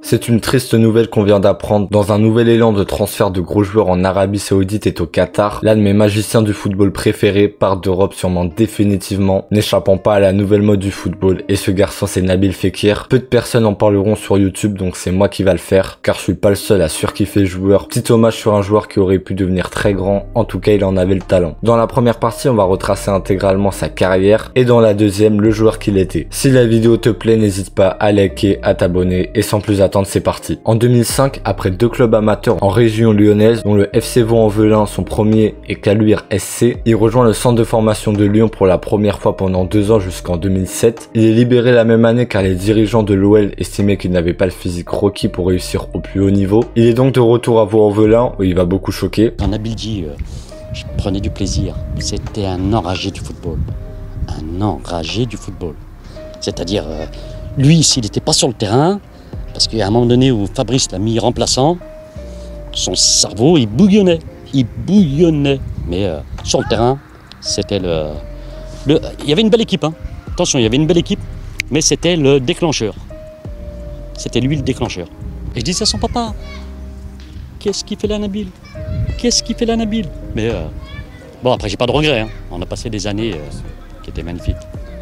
C'est une triste nouvelle qu'on vient d'apprendre. Dans un nouvel élan de transfert de gros joueurs en Arabie Saoudite et au Qatar, l'un de mes magiciens du football préférés part d'Europe sûrement définitivement, n'échappant pas à la nouvelle mode du football. Et ce garçon, c'est Nabil Fekir. Peu de personnes en parleront sur YouTube, donc c'est moi qui va le faire, car je suis pas le seul à surkiffer le joueur. Petit hommage sur un joueur qui aurait pu devenir très grand, en tout cas il en avait le talent. Dans la première partie, on va retracer intégralement sa carrière, et dans la deuxième, le joueur qu'il était. Si la vidéo te plaît, n'hésite pas à liker, à t'abonner, et sans plus attendre, c'est parti. En 2005, après 2 clubs amateurs en région lyonnaise, dont le FC Vaux-en-Velin, son premier, et Caluire SC, il rejoint le centre de formation de Lyon pour la première fois pendant 2 ans jusqu'en 2007. Il est libéré la même année car les dirigeants de l'OL estimaient qu'il n'avait pas le physique requis pour réussir au plus haut niveau. Il est donc de retour à Vaux-en-Velin où il va beaucoup choquer. Quand Nabil dit je prenais du plaisir, c'était un enragé du football. Un enragé du football. C'est-à-dire, lui, s'il n'était pas sur le terrain, parce qu'il y a un moment donné où Fabrice l'a mis remplaçant, son cerveau, il bouillonnait. Il bouillonnait. Mais sur le terrain, c'était il y avait une belle équipe. Hein. Attention, il y avait une belle équipe, mais c'était le déclencheur. C'était lui le déclencheur. Et je disais à son papa, qu'est-ce qu'il fait là, Nabil? Qu'est-ce qu'il fait là, Nabil? Mais bon, après, j'ai pas de regrets. Hein. On a passé des années qui étaient magnifiques.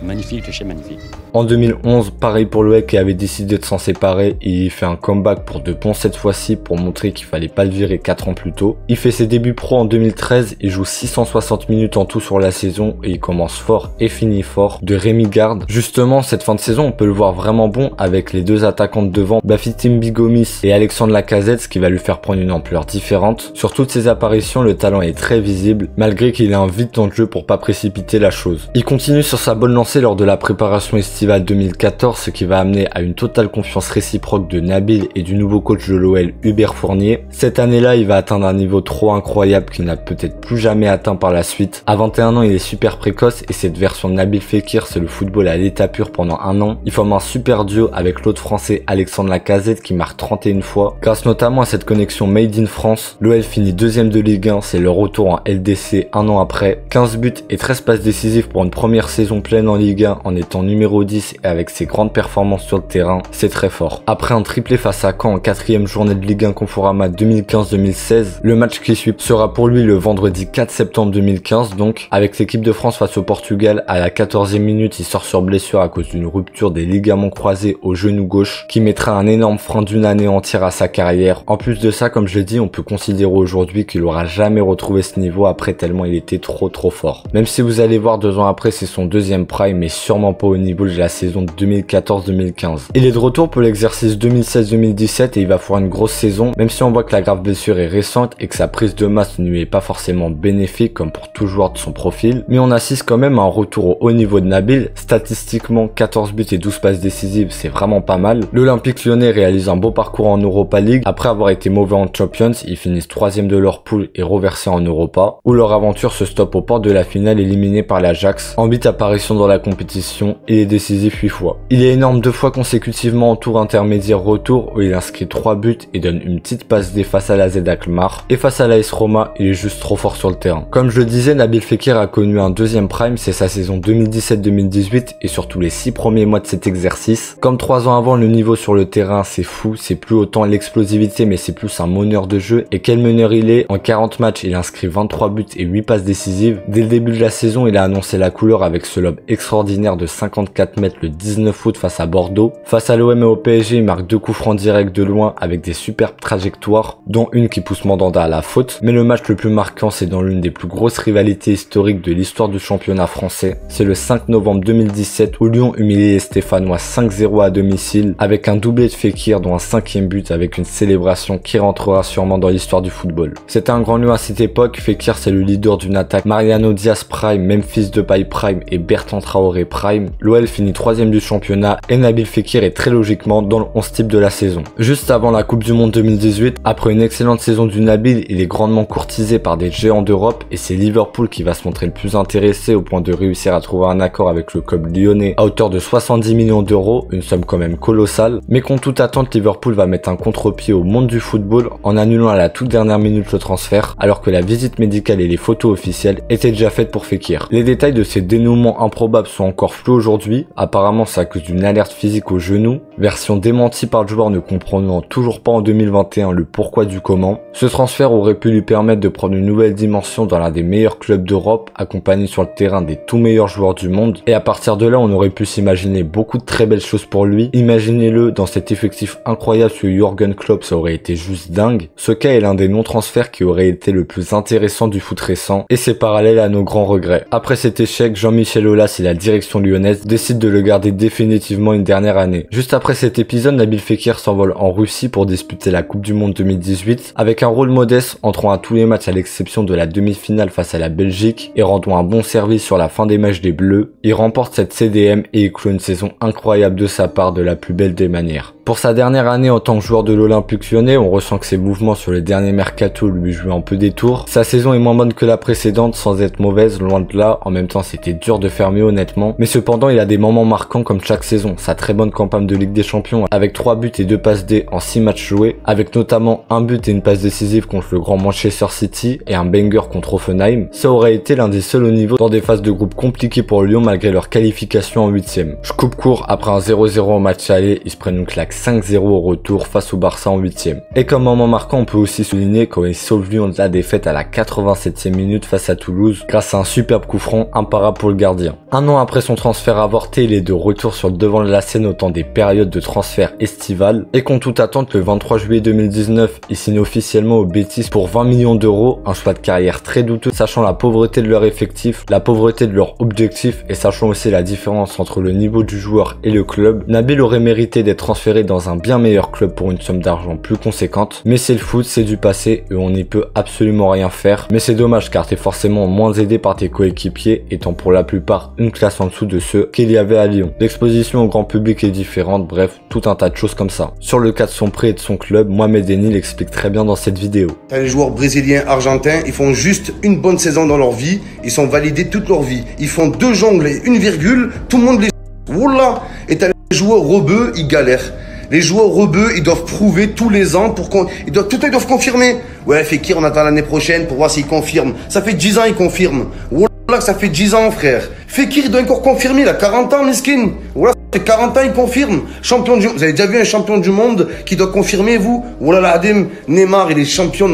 Magnifique de chez magnifique. En 2011, pareil pour l'OL qui avait décidé de s'en séparer, il fait un comeback pour de bon cette fois-ci pour montrer qu'il fallait pas le virer 4 ans plus tôt. Il fait ses débuts pro en 2013, il joue 660 minutes en tout sur la saison et il commence fort et finit fort de Rémi Garde. Justement, cette fin de saison, on peut le voir vraiment bon avec les 2 attaquants de devant, Bafétimbi Gomis et Alexandre Lacazette, ce qui va lui faire prendre une ampleur différente. Sur toutes ses apparitions, le talent est très visible, malgré qu'il ait un vide dans le jeu pour pas précipiter la chose. Il continue sur sa bonne lancée lors de la préparation estivale 2014, ce qui va amener à une totale confiance réciproque de Nabil et du nouveau coach de l'OL, Hubert Fournier. Cette année-là, il va atteindre un niveau trop incroyable qu'il n'a peut-être plus jamais atteint par la suite. À 21 ans, il est super précoce et cette version de Nabil Fekir, c'est le football à l'état pur pendant 1 an. Il forme un super duo avec l'autre français Alexandre Lacazette qui marque 31 fois. Grâce notamment à cette connexion Made in France, l'OL finit 2e de Ligue 1, c'est le retour en LDC 1 an après. 15 buts et 13 passes décisives pour une première saison pleine en Ligue 1 en étant numéro 10 et avec ses grandes performances sur le terrain, c'est très fort. Après un triplé face à Caen en 4e journée de Ligue 1 Conforama 2015-2016, le match qui suit sera pour lui le vendredi 4 septembre 2015 donc, avec l'équipe de France face au Portugal. À la 14e minute, il sort sur blessure à cause d'une rupture des ligaments croisés au genou gauche qui mettra un énorme frein d'une année entière à sa carrière. En plus de ça, comme je l'ai dit, on peut considérer aujourd'hui qu'il aura jamais retrouvé ce niveau après tellement il était trop fort. Même si vous allez voir 2 ans après, c'est son 2e prime mais sûrement pas au niveau de la saison de 2014-2015. Il est de retour pour l'exercice 2016-2017 et il va faire une grosse saison, même si on voit que la grave blessure est récente et que sa prise de masse ne lui est pas forcément bénéfique comme pour tout joueur de son profil, mais on assiste quand même à un retour au haut niveau de Nabil. Statistiquement, 14 buts et 12 passes décisives, c'est vraiment pas mal. L'Olympique Lyonnais réalise un beau parcours en Europa League. Après avoir été mauvais en Champions, ils finissent 3e de leur poule et reversés en Europa, où leur aventure se stoppe aux portes de la finale éliminée par l'Ajax. En 8 apparitions dans la compétition, il est décisif 8 fois. Il est énorme 2 fois consécutivement en tour intermédiaire retour où il inscrit 3 buts et donne une petite passe D face à la Z Alkmaar. Et face à l'AS Roma, il est juste trop fort sur le terrain. Comme je le disais, Nabil Fekir a connu un 2e prime, c'est sa saison 2017-2018 et surtout les 6 premiers mois de cet exercice. Comme 3 ans avant, le niveau sur le terrain c'est fou, c'est plus autant l'explosivité mais c'est plus un meneur de jeu. Et quel meneur il est! En 40 matchs, il inscrit 23 buts et 8 passes décisives. Dès le début de la saison, il a annoncé la couleur avec ce lob extraordinaire de 54 mètres le 19 août face à Bordeaux. Face à l'OM et au PSG, il marque 2 coups francs directs de loin avec des superbes trajectoires, dont une qui pousse Mandanda à la faute. Mais le match le plus marquant, c'est dans l'une des plus grosses rivalités historiques de l'histoire du championnat français. C'est le 5 novembre 2017 où Lyon humilie les Stéphanois 5-0 à domicile avec un doublé de Fekir dont un 5e but avec une célébration qui rentrera sûrement dans l'histoire du football. C'était un grand lieu à cette époque. Fekir, c'est le leader d'une attaque Mariano Diaz Prime, Memphis Depay Prime et Bertrand Traoré Prime. L'OL finit 3e du championnat et Nabil Fekir est très logiquement dans le 11 type de la saison. Juste avant la Coupe du Monde 2018, après une excellente saison du Nabil, il est grandement courtisé par des géants d'Europe et c'est Liverpool qui va se montrer le plus intéressé au point de réussir à trouver un accord avec le club lyonnais à hauteur de 70 millions d'euros, une somme quand même colossale. Mais contre toute attente, Liverpool va mettre un contre-pied au monde du football en annulant à la toute dernière minute le transfert, alors que la visite médicale et les photos officielles étaient déjà faites pour Fekir. Les détails de ces dénouements improbables probables sont encore floues aujourd'hui. Apparemment c'est à cause d'une alerte physique au genou, version démentie par le joueur ne comprenant toujours pas en 2021 le pourquoi du comment. Ce transfert aurait pu lui permettre de prendre une nouvelle dimension dans l'un des meilleurs clubs d'Europe, accompagné sur le terrain des tout meilleurs joueurs du monde, et à partir de là on aurait pu s'imaginer beaucoup de très belles choses pour lui. Imaginez-le dans cet effectif incroyable sur Jürgen Klopp, ça aurait été juste dingue. Ce cas est l'un des non-transferts qui aurait été le plus intéressant du foot récent, et c'est parallèle à nos grands regrets. Après cet échec, Jean-Michel Aulas et la direction lyonnaise décident de le garder définitivement une dernière année. Juste après cet épisode, Nabil Fekir s'envole en Russie pour disputer la Coupe du Monde 2018, avec un rôle modeste, entrant à tous les matchs à l'exception de la demi-finale face à la Belgique, et rendant un bon service sur la fin des matchs des Bleus. Il remporte cette CDM et il clôt une saison incroyable de sa part de la plus belle des manières. Pour sa dernière année en tant que joueur de l'Olympique Lyonnais, on ressent que ses mouvements sur les derniers mercato lui jouaient un peu des tours. Sa saison est moins bonne que la précédente sans être mauvaise, loin de là. En même temps, c'était dur de faire mieux honnêtement. Mais cependant, il a des moments marquants comme chaque saison. Sa très bonne campagne de Ligue des Champions avec 3 buts et 2 passes D en 6 matchs joués, avec notamment un but et une passe décisive contre le grand Manchester City et un banger contre Hoffenheim. Ça aurait été l'un des seuls au niveau dans des phases de groupe compliquées pour Lyon malgré leur qualification en 8ème. Je coupe court, après un 0-0 en match aller, ils se prennent une claque 5-0 au retour face au Barça en 8ème. Et comme moment marquant, on peut aussi souligner quand il sauve Lyon de la défaite à la 87e minute face à Toulouse grâce à un superbe coup franc imparable pour le gardien. Un an après son transfert avorté, il est de retour sur le devant de la scène au temps des périodes de transfert estivales et contre toute attente, le 23 juillet 2019, il signe officiellement au Betis pour 20 millions d'euros, un choix de carrière très douteux sachant la pauvreté de leur effectif, la pauvreté de leur objectif et sachant aussi la différence entre le niveau du joueur et le club. Nabil aurait mérité d'être transféré dans un bien meilleur club pour une somme d'argent plus conséquente, mais c'est le foot, c'est du passé et on n'y peut absolument rien faire. Mais c'est dommage car t'es forcément moins aidé par tes coéquipiers étant pour la plupart une classe en dessous de ceux qu'il y avait à Lyon. L'exposition au grand public est différente, bref, tout un tas de choses comme ça. Sur le cas de son prêt et de son club, Mohamed Eni l'explique très bien dans cette vidéo. T'as les joueurs brésiliens, argentins, ils font juste une bonne saison dans leur vie, ils sont validés toute leur vie. Ils font 2 jongles et une virgule, tout le monde les... Voilà. Et t'as les joueurs rebeux, ils galèrent. Les joueurs rebeux, ils doivent prouver tous les ans pour qu'on... Ils doivent confirmer. Ouais, Fekir, on attend l'année prochaine pour voir s'il confirme. Ça fait 10 ans, il confirme. Voilà, ça fait 10 ans, frère. Fekir, il doit encore confirmer. Il a 40 ans, miskin. Voilà, ça fait 40 ans, il confirme. Champion du... Vous avez déjà vu un champion du monde qui doit confirmer, vous? Voilà, l'Adem, Neymar, il est champion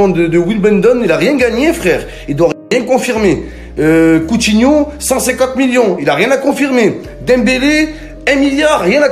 de Wimbledon. Il a rien gagné, frère. Il doit rien confirmer. Coutinho, 150 millions. Il a rien à confirmer. Dembélé... 1 milliard, rien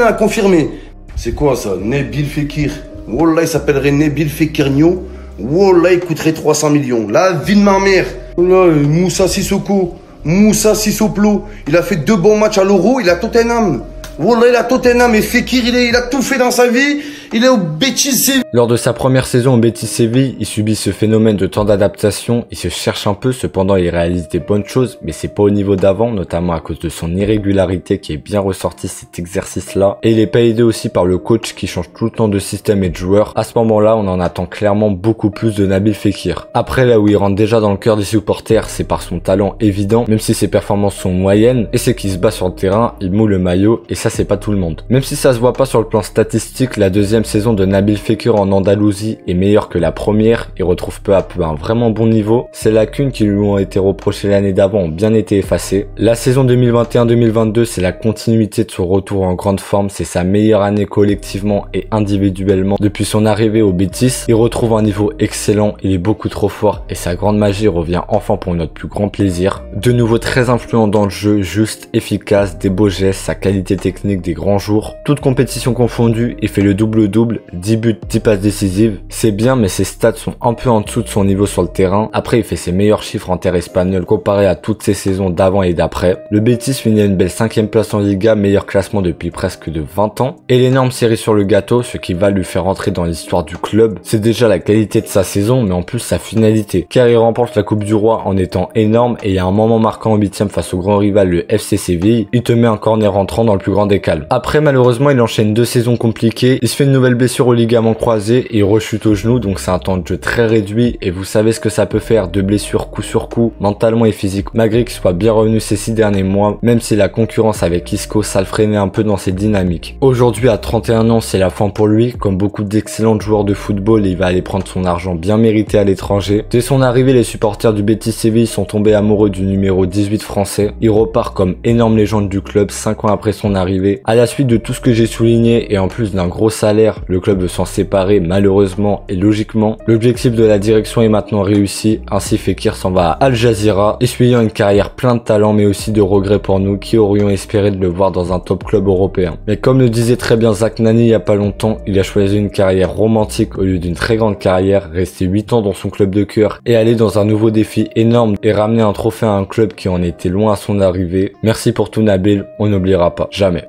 à confirmer. C'est quoi ça? Nabil Fekir. Wallah, il s'appellerait Nabil Fekirnio. Wallah, il coûterait 300 millions. La vie de ma mère. Wallah, Moussa Sissoko. Moussa Sissoplo. Il a fait 2 bons matchs à l'Euro, il a Tottenham. Wallah, il a Tottenham et Fekir, il a tout fait dans sa vie. Il est au Betis Séville. Lors de sa première saison au Betis Séville, il subit ce phénomène de temps d'adaptation, il se cherche un peu, cependant il réalise des bonnes choses, mais c'est pas au niveau d'avant, notamment à cause de son irrégularité qui est bien ressortie cet exercice-là. Et il est pas aidé aussi par le coach qui change tout le temps de système et de joueurs. À ce moment-là, on en attend clairement beaucoup plus de Nabil Fekir. Après, là où il rentre déjà dans le cœur des supporters, c'est par son talent évident, même si ses performances sont moyennes, et c'est qu'il se bat sur le terrain, il moue le maillot, et ça c'est pas tout le monde. Même si ça se voit pas sur le plan statistique, la deuxième saison de Nabil Fekir en Andalousie est meilleure que la première et retrouve peu à peu un vraiment bon niveau. Ces lacunes qui lui ont été reprochées l'année d'avant ont bien été effacées. La saison 2021-2022, c'est la continuité de son retour en grande forme, c'est sa meilleure année collectivement et individuellement depuis son arrivée au Betis. Il retrouve un niveau excellent, il est beaucoup trop fort et sa grande magie revient enfin pour notre plus grand plaisir. De nouveau très influent dans le jeu, juste, efficace, des beaux gestes, sa qualité technique des grands jours. Toute compétition confondue, il fait le double-double, 10 buts, 10 passes décisives. C'est bien, mais ses stats sont un peu en dessous de son niveau sur le terrain. Après, il fait ses meilleurs chiffres en terre espagnole comparé à toutes ses saisons d'avant et d'après. Le Betis finit à une belle 5ème place en Liga, meilleur classement depuis presque de 20 ans. Et l'énorme série sur le gâteau, ce qui va lui faire entrer dans l'histoire du club, c'est déjà la qualité de sa saison, mais en plus sa finalité. Car il remporte la Coupe du Roi en étant énorme et il y a un moment marquant en 8ème face au grand rival, le FC Séville. Il te met un corner rentrant dans le plus grand des calmes. Après, malheureusement, il enchaîne 2 saisons compliquées. Il se fait une nouvelle blessure au ligament croisé et il rechute au genou, donc c'est un temps de jeu très réduit et vous savez ce que ça peut faire, de blessures coup sur coup, mentalement et physiquement, malgré qu'il soit bien revenu ces 6 derniers mois, même si la concurrence avec Isco, ça le freinait un peu dans ses dynamiques. Aujourd'hui à 31 ans, c'est la fin pour lui, comme beaucoup d'excellents joueurs de football, il va aller prendre son argent bien mérité à l'étranger. Dès son arrivée, les supporters du Betis Séville sont tombés amoureux du numéro 18 français. Il repart comme énorme légende du club 5 ans après son arrivée. À la suite de tout ce que j'ai souligné et en plus d'un gros salaire, le club veut s'en séparer malheureusement et logiquement. L'objectif de la direction est maintenant réussi, ainsi Fekir s'en va à Al Jazeera, essuyant une carrière plein de talent mais aussi de regrets pour nous qui aurions espéré de le voir dans un top club européen. Mais comme le disait très bien Zach Nani il y a pas longtemps, il a choisi une carrière romantique au lieu d'une très grande carrière, rester 8 ans dans son club de cœur et aller dans un nouveau défi énorme et ramener un trophée à un club qui en était loin à son arrivée. Merci pour tout Nabil, on n'oubliera pas, jamais.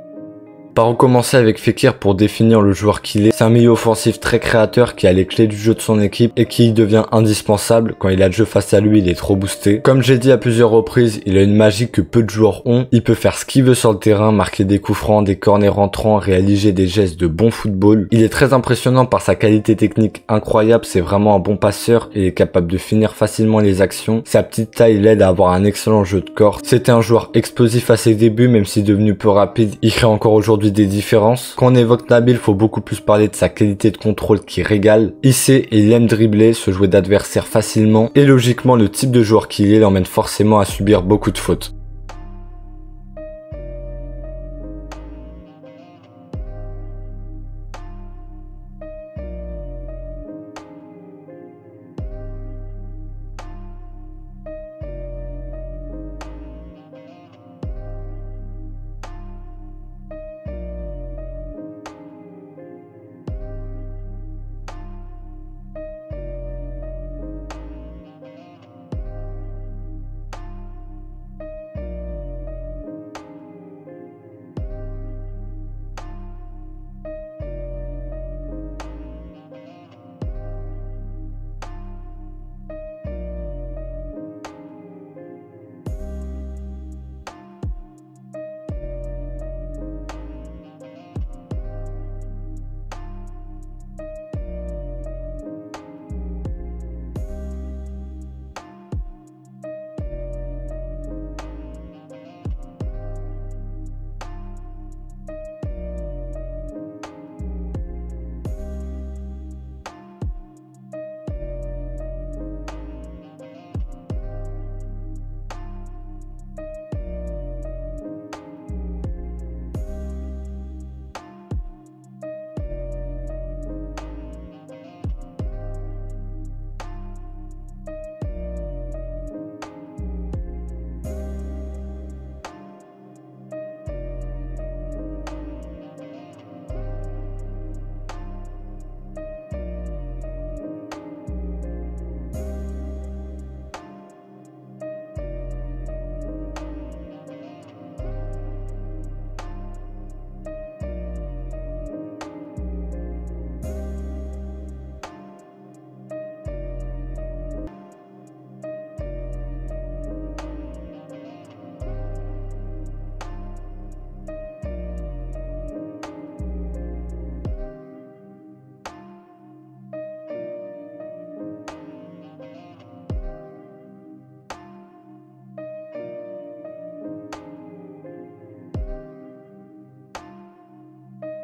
Par recommencer avec Fekir pour définir le joueur qu'il est. C'est un milieu offensif très créateur qui a les clés du jeu de son équipe et qui devient indispensable. Quand il a le jeu face à lui, il est trop boosté. Comme j'ai dit à plusieurs reprises, il a une magie que peu de joueurs ont. Il peut faire ce qu'il veut sur le terrain, marquer des coups francs, des corners rentrants, réaliser des gestes de bon football. Il est très impressionnant par sa qualité technique incroyable, c'est vraiment un bon passeur et est capable de finir facilement les actions. Sa petite taille l'aide à avoir un excellent jeu de corps. C'était un joueur explosif à ses débuts, même si devenu peu rapide, il crée encore aujourd'hui des différences. Quand on évoque Nabil, faut beaucoup plus parler de sa qualité de contrôle qui régale. Il sait et il aime dribbler, se jouer d'adversaire facilement et logiquement le type de joueur qu'il est l'emmène forcément à subir beaucoup de fautes.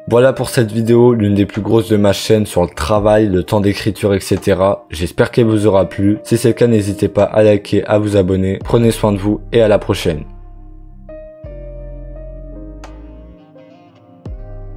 Voilà pour cette vidéo, l'une des plus grosses de ma chaîne sur le travail, le temps d'écriture, etc. J'espère qu'elle vous aura plu. Si c'est le cas, n'hésitez pas à liker, à vous abonner. Prenez soin de vous et à la prochaine.